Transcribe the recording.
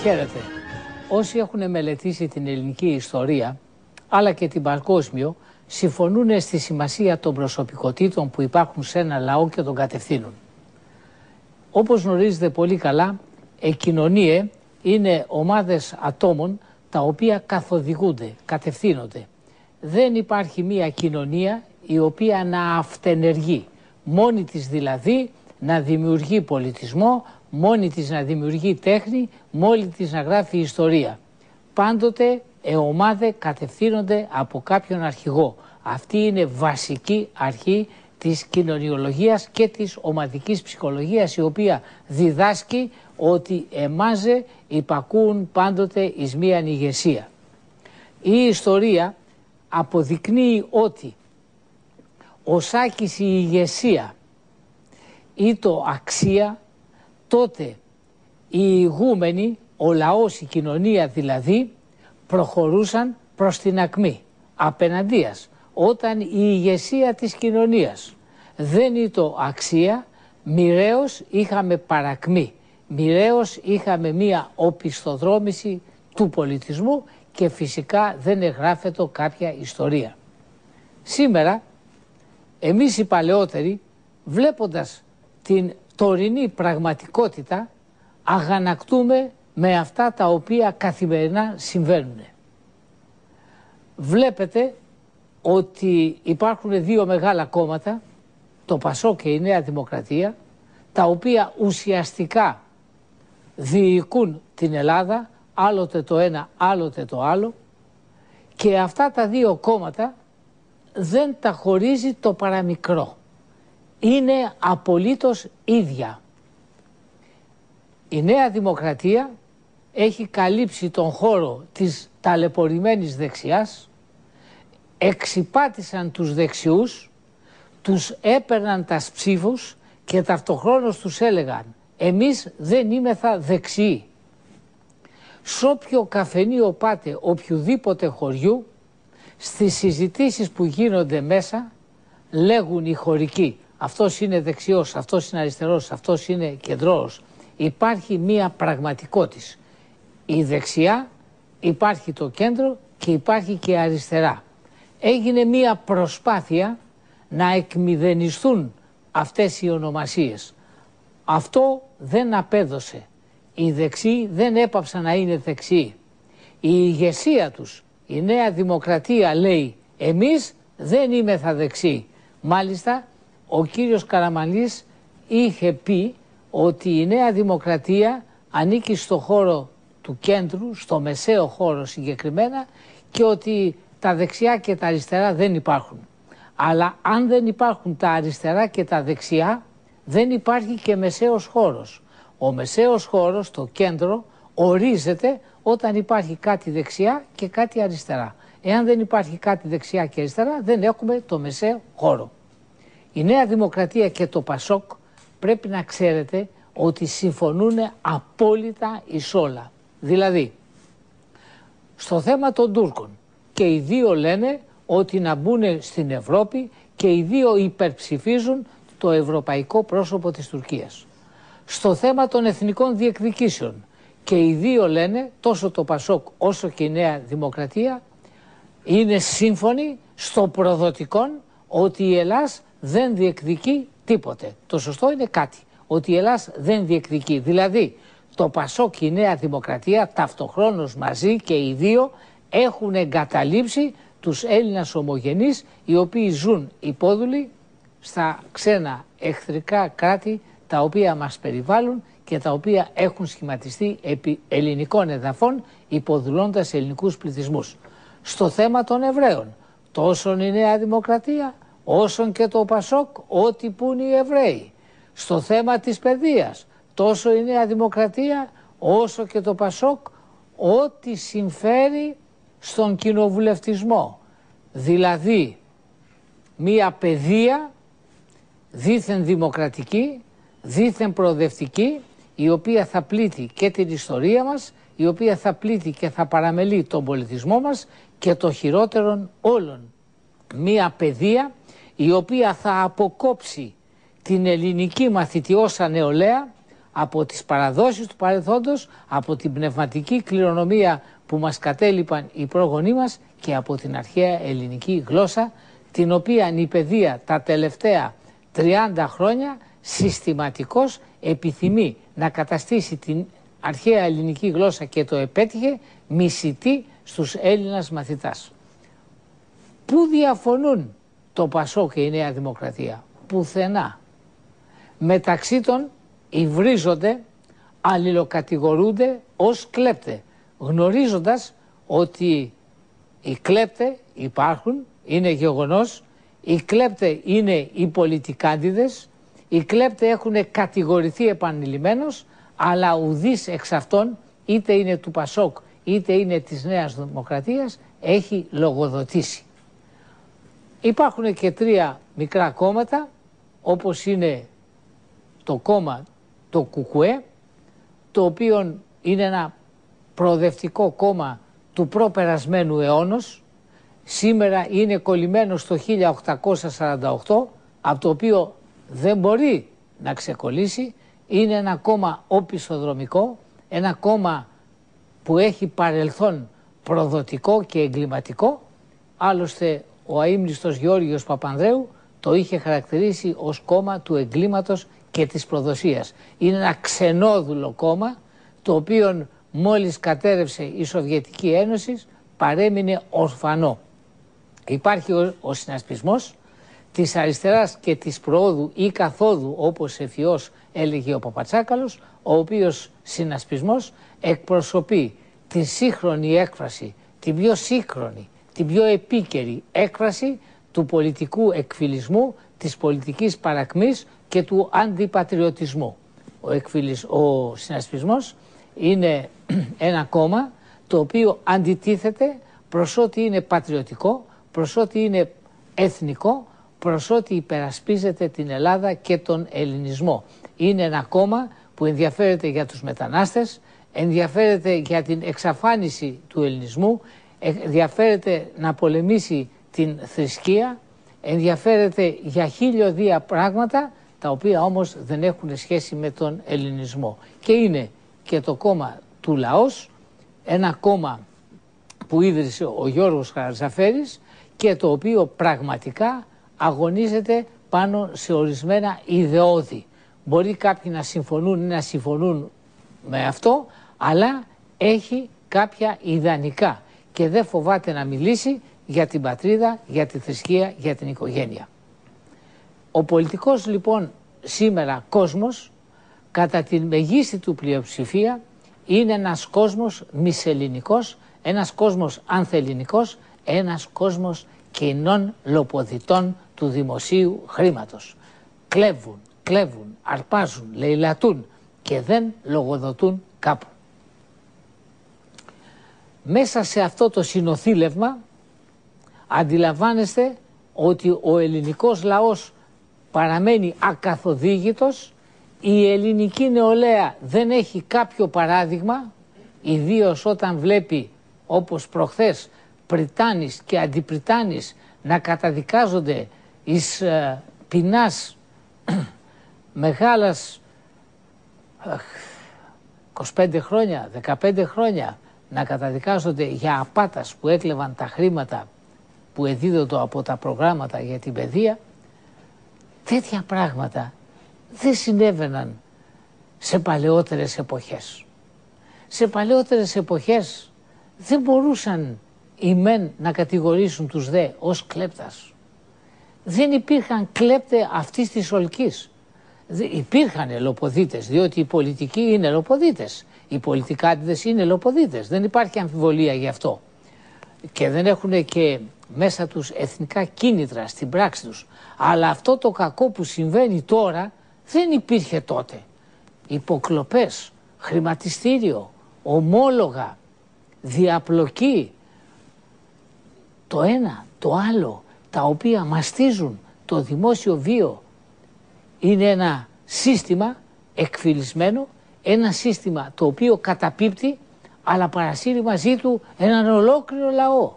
Χαίρετε. Όσοι έχουν μελετήσει την ελληνική ιστορία, αλλά και την παγκόσμιο, συμφωνούν στη σημασία των προσωπικότητων που υπάρχουν σε ένα λαό και τον κατευθύνουν. Όπως γνωρίζετε πολύ καλά, κοινωνίες είναι ομάδες ατόμων τα οποία καθοδηγούνται, κατευθύνονται. Δεν υπάρχει μία κοινωνία η οποία να αυτενεργεί, μόνη της δηλαδή να δημιουργεί πολιτισμό, μόνη της να δημιουργεί τέχνη, μόνη της να γράφει ιστορία. Πάντοτε ομάδες κατευθύνονται από κάποιον αρχηγό. Αυτή είναι βασική αρχή της κοινωνιολογίας και της ομαδικής ψυχολογίας, η οποία διδάσκει ότι εμάζε υπακούουν πάντοτε εις μίαν ηγεσία. Η ιστορία αποδεικνύει ότι οσάκης η ηγεσία ή το αξία, τότε οι ηγούμενοι, ο λαός, η κοινωνία δηλαδή, προχωρούσαν προς την ακμή, απέναντίας. Όταν η ηγεσία της κοινωνίας δεν ήταν αξία, μοιραίως είχαμε παρακμή, μοιραίως είχαμε μία οπισθοδρόμηση του πολιτισμού και φυσικά δεν εγγράφεται κάποια ιστορία. Σήμερα, εμείς οι παλαιότεροι, βλέποντας την τωρινή πραγματικότητα, αγανακτούμε με αυτά τα οποία καθημερινά συμβαίνουν. Βλέπετε ότι υπάρχουν δύο μεγάλα κόμματα, το ΠΑΣΟΚ και η Νέα Δημοκρατία, τα οποία ουσιαστικά διοικούν την Ελλάδα, άλλοτε το ένα, άλλοτε το άλλο, και αυτά τα δύο κόμματα δεν τα χωρίζει το παραμικρό. Είναι απολύτως ίδια. Η Νέα Δημοκρατία έχει καλύψει τον χώρο της ταλαιπωρημένης δεξιάς, εξυπάτησαν τους δεξιούς, τους έπαιρναν τα ψήφους και ταυτοχρόνως τους έλεγαν «εμείς δεν είμεθα δεξιοί». Σ' όποιο καφενείο πάτε οποιοδήποτε χωριού, στις συζητήσεις που γίνονται μέσα λέγουν οι χωρικοί «αυτός είναι δεξιός, αυτός είναι αριστερός, αυτός είναι κεντρός». Υπάρχει μία πραγματικότητα. Η δεξιά, υπάρχει το κέντρο και υπάρχει και αριστερά. Έγινε μία προσπάθεια να εκμηδενιστούν αυτές οι ονομασίες. Αυτό δεν απέδωσε. Οι δεξιοί δεν έπαψαν να είναι δεξιοί. Η ηγεσία τους, η Νέα Δημοκρατία λέει εμείς δεν είμεθα δεξιοί. Μάλιστα ο κύριος Καραμανλής είχε πει ότι η Νέα Δημοκρατία ανήκει στο χώρο του κέντρου, στο μεσαίο χώρο συγκεκριμένα, και ότι τα δεξιά και τα αριστερά δεν υπάρχουν. Αλλά αν δεν υπάρχουν τα αριστερά και τα δεξιά, δεν υπάρχει και μεσαίος χώρος. Ο μεσαίος χώρος, το κέντρο, ορίζεται όταν υπάρχει κάτι δεξιά και κάτι αριστερά. Εάν δεν υπάρχει κάτι δεξιά και αριστερά, δεν έχουμε το μεσαίο χώρο. Η Νέα Δημοκρατία και το ΠΑΣΟΚ πρέπει να ξέρετε ότι συμφωνούν απόλυτα εις όλα. Δηλαδή, στο θέμα των Τούρκων, και οι δύο λένε ότι να μπουν στην Ευρώπη και οι δύο υπερψηφίζουν το ευρωπαϊκό πρόσωπο της Τουρκίας. Στο θέμα των εθνικών διεκδικήσεων, και οι δύο λένε, τόσο το ΠΑΣΟΚ όσο και η Νέα Δημοκρατία, είναι σύμφωνοι στο προδοτικόν ότι η Ελλάς δεν διεκδικεί τίποτε. Το σωστό είναι κάτι, ότι η Ελλάς δεν διεκδικεί. Δηλαδή, το ΠΑΣΟΚ και η Νέα Δημοκρατία ταυτοχρόνως μαζί και οι δύο έχουν εγκαταλείψει τους Έλληνας ομογενείς, οι οποίοι ζουν υπόδουλοι στα ξένα εχθρικά κράτη τα οποία μας περιβάλλουν και τα οποία έχουν σχηματιστεί επί ελληνικών εδαφών υποδουλώντας ελληνικούς πληθυσμούς. Στο θέμα των Εβραίων, τόσο η Νέα Δημοκρατία όσον και το ΠΑΣΟΚ, ό,τι πουν οι Εβραίοι. Στο θέμα της παιδείας, τόσο η Νέα Δημοκρατία όσο και το ΠΑΣΟΚ, ό,τι συμφέρει στον κοινοβουλευτισμό. Δηλαδή, μία παιδεία δήθεν δημοκρατική, δήθεν προοδευτική, η οποία θα πλήττει και την ιστορία μας, η οποία θα πλήττει και θα παραμελεί τον πολιτισμό μας, και το χειρότερον όλων, μία παιδεία η οποία θα αποκόψει την ελληνική μαθητιώσα νεολαία από τις παραδόσεις του παρελθόντος, από την πνευματική κληρονομία που μας κατέλειπαν οι πρόγονοί μας και από την αρχαία ελληνική γλώσσα, την οποία η παιδεία τα τελευταία 30 χρόνια συστηματικώς επιθυμεί να καταστήσει την αρχαία ελληνική γλώσσα και το επέτυχε μισητή στους Έλληνας μαθητάς. Πού διαφωνούν το Πασόκ και η Νέα Δημοκρατία? Πουθενά. Μεταξύ των υβρίζονται, αλληλοκατηγορούνται ως κλέπτε, γνωρίζοντας ότι οι κλέπτε υπάρχουν, είναι γεγονός, οι κλέπτε είναι οι πολιτικάντιδες, οι κλέπτε έχουν κατηγορηθεί επανειλημμένως, αλλά ουδής εξ αυτών, είτε είναι του Πασόκ είτε είναι της Νέας Δημοκρατίας, έχει λογοδοτήσει. Υπάρχουν και 3 μικρά κόμματα, όπως είναι το κόμμα το Κουκουέ, το οποίο είναι ένα προοδευτικό κόμμα του προπερασμένου αιώνος, σήμερα είναι κολλημένο στο 1848, από το οποίο δεν μπορεί να ξεκολλήσει, είναι ένα κόμμα οπισθοδρομικό, ένα κόμμα που έχει παρελθόν προδοτικό και εγκληματικό, άλλωστε ο αείμνηστος Γεώργιος Παπανδρέου το είχε χαρακτηρίσει ως κόμμα του εγκλήματος και της προδοσίας. Είναι ένα ξενόδουλο κόμμα, το οποίο μόλις κατέρευσε η Σοβιετική Ένωση παρέμεινε ορφανό. Υπάρχει ο συνασπισμός της αριστεράς και της προόδου ή καθόδου, όπως ευφυώς έλεγε ο Παπατσάκαλος, ο οποίος συνασπισμός εκπροσωπεί τη σύγχρονη έκφραση, την πιο σύγχρονη, την πιο επίκαιρη έκφραση του πολιτικού εκφυλισμού, της πολιτικής παρακμής και του αντιπατριωτισμού. Ο συνασπισμός είναι ένα κόμμα το οποίο αντιτίθεται προς ό,τι είναι πατριωτικό, προς ό,τι είναι εθνικό, προς ό,τι υπερασπίζεται την Ελλάδα και τον ελληνισμό. Είναι ένα κόμμα που ενδιαφέρεται για τους μετανάστες, ενδιαφέρεται για την εξαφάνιση του ελληνισμού, ενδιαφέρεται να πολεμήσει την θρησκεία, ενδιαφέρεται για 1002 πράγματα, τα οποία όμως δεν έχουν σχέση με τον ελληνισμό. Και είναι και το κόμμα του Λαός, ένα κόμμα που ίδρυσε ο Γιώργος Χαρατζαφέρης και το οποίο πραγματικά αγωνίζεται πάνω σε ορισμένα ιδεώδη. Μπορεί κάποιοι να συμφωνούν ή να συμφωνούν με αυτό, αλλά έχει κάποια ιδανικά και δεν φοβάται να μιλήσει για την πατρίδα, για τη θρησκεία, για την οικογένεια. Ο πολιτικός λοιπόν σήμερα κόσμος, κατά την μεγίστη του πλειοψηφία, είναι ένας κόσμος μισελληνικός, ένας κόσμος ανθελληνικός, ένας κόσμος κοινών λοποδιτών του δημοσίου χρήματος. Κλέβουν, αρπάζουν, λαιλατούν και δεν λογοδοτούν κάπου. Μέσα σε αυτό το συνοθήλευμα αντιλαμβάνεστε ότι ο ελληνικός λαός παραμένει ακαθοδήγητος, η ελληνική νεολαία δεν έχει κάποιο παράδειγμα, ιδίως όταν βλέπει, όπως προχθές, πριτάνης και αντιπριτάνης να καταδικάζονται εις ποινάς μεγάλας 25 χρόνια, 15 χρόνια, να καταδικάζονται για απάτας που έκλεβαν τα χρήματα που εδίδονται από τα προγράμματα για την παιδεία. Τέτοια πράγματα δεν συνέβαιναν σε παλαιότερες εποχές. Σε παλαιότερες εποχές δεν μπορούσαν οι μεν να κατηγορήσουν τους δε ως κλέπτας. Δεν υπήρχαν κλέπτε αυτής της ολκής. Υπήρχαν ελοποδίτες, διότι οι πολιτικοί είναι ελοποδίτες. Οι πολιτικάντιδες είναι ελοποδίτες. Δεν υπάρχει αμφιβολία γι' αυτό. Και δεν έχουν και μέσα τους εθνικά κίνητρα στην πράξη τους. Αλλά αυτό το κακό που συμβαίνει τώρα δεν υπήρχε τότε. Υποκλοπές, χρηματιστήριο, ομόλογα, διαπλοκή, το ένα, το άλλο, τα οποία μαστίζουν το δημόσιο βίο, είναι ένα σύστημα εκφυλισμένο, ένα σύστημα το οποίο καταπίπτει, αλλά παρασύρει μαζί του έναν ολόκληρο λαό.